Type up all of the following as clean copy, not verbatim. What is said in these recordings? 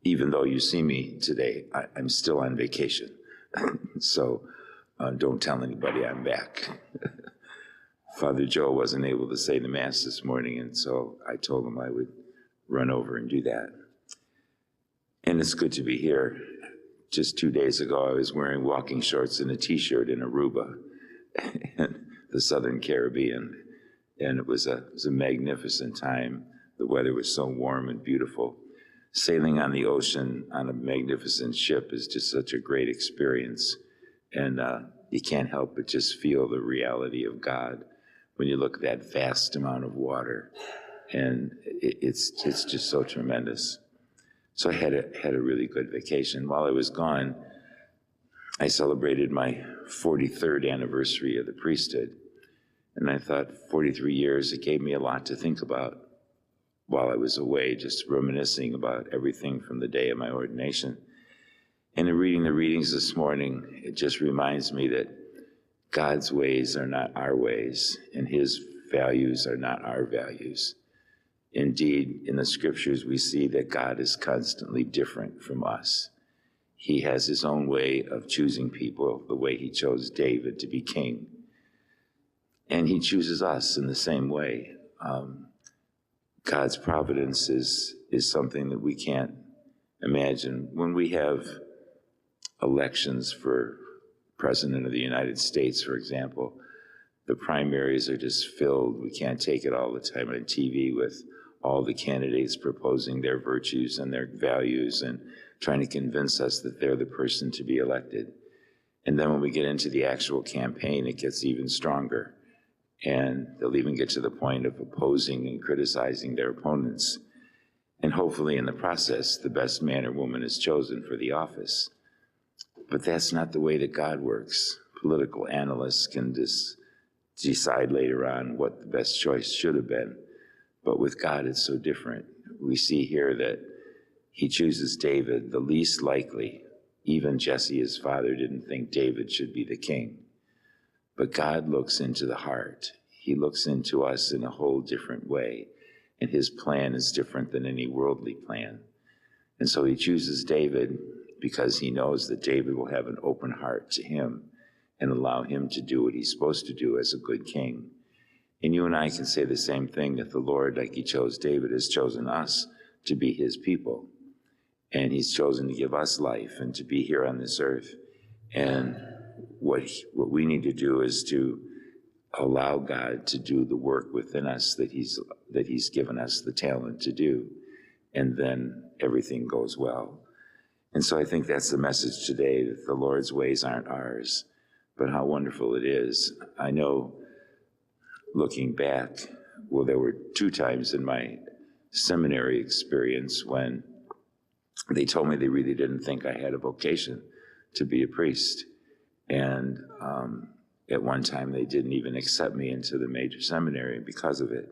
even though you see me today, I'm still on vacation. So don't tell anybody I'm back. Father Joe wasn't able to say the Mass this morning, and so I told him I would run over and do that. And it's good to be here. Just 2 days ago, I was wearing walking shorts and a t-shirt in Aruba, in the Southern Caribbean, and it was a magnificent time. The weather was so warm and beautiful. Sailing on the ocean on a magnificent ship is just such a great experience, and you can't help but just feel the reality of God when you look at that vast amount of water, and it's just so tremendous. So I had a really good vacation. While I was gone, I celebrated my 43rd anniversary of the priesthood, and I thought 43 years, it gave me a lot to think about while I was away, just reminiscing about everything from the day of my ordination. And in reading the readings this morning, it just reminds me that God's ways are not our ways, and his values are not our values. Indeed, in the scriptures, we see that God is constantly different from us. He has his own way of choosing people, the way he chose David to be king. And he chooses us in the same way. God's providence is something that we can't imagine. When we have elections for President of the United States, for example, the primaries are just filled. We can't take it all the time on TV with all the candidates proposing their virtues and their values and trying to convince us that they're the person to be elected. And then when we get into the actual campaign, it gets even stronger. And they'll even get to the point of opposing and criticizing their opponents. And hopefully in the process, the best man or woman is chosen for the office. But that's not the way that God works. Political analysts can just decide later on what the best choice should have been. But with God, it's so different. We see here that he chooses David, the least likely. Even Jesse, his father, didn't think David should be the king. But God looks into the heart. He looks into us in a whole different way. And his plan is different than any worldly plan. And so he chooses David because he knows that David will have an open heart to him and allow him to do what he's supposed to do as a good king. And you and I can say the same thing, that the Lord, like he chose David, has chosen us to be his people. And he's chosen to give us life and to be here on this earth. And what we need to do is to allow God to do the work within us that he's given us the talent to do. And then everything goes well. And so I think that's the message today, that the Lord's ways aren't ours, but how wonderful it is. I know, looking back, well, there were 2 times in my seminary experience when they told me they really didn't think I had a vocation to be a priest. And at one time, they didn't even accept me into the major seminary because of it.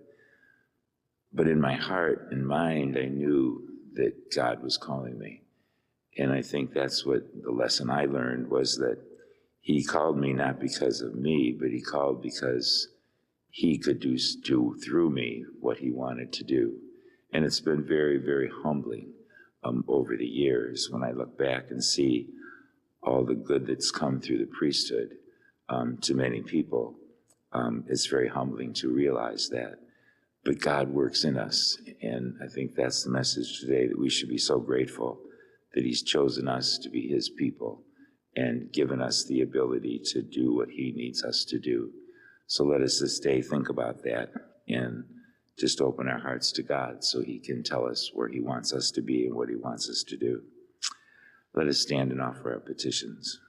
But in my heart and mind, I knew that God was calling me. And I think that's what the lesson I learned was, that he called me not because of me, but he called because he could do through me what he wanted to do. And it's been very, very humbling over the years when I look back and see all the good that's come through the priesthood to many people. It's very humbling to realize that. But God works in us, and I think that's the message today, that we should be so grateful that he's chosen us to be his people and given us the ability to do what he needs us to do. So let us this day think about that and just open our hearts to God so he can tell us where he wants us to be and what he wants us to do. Let us stand and offer our petitions.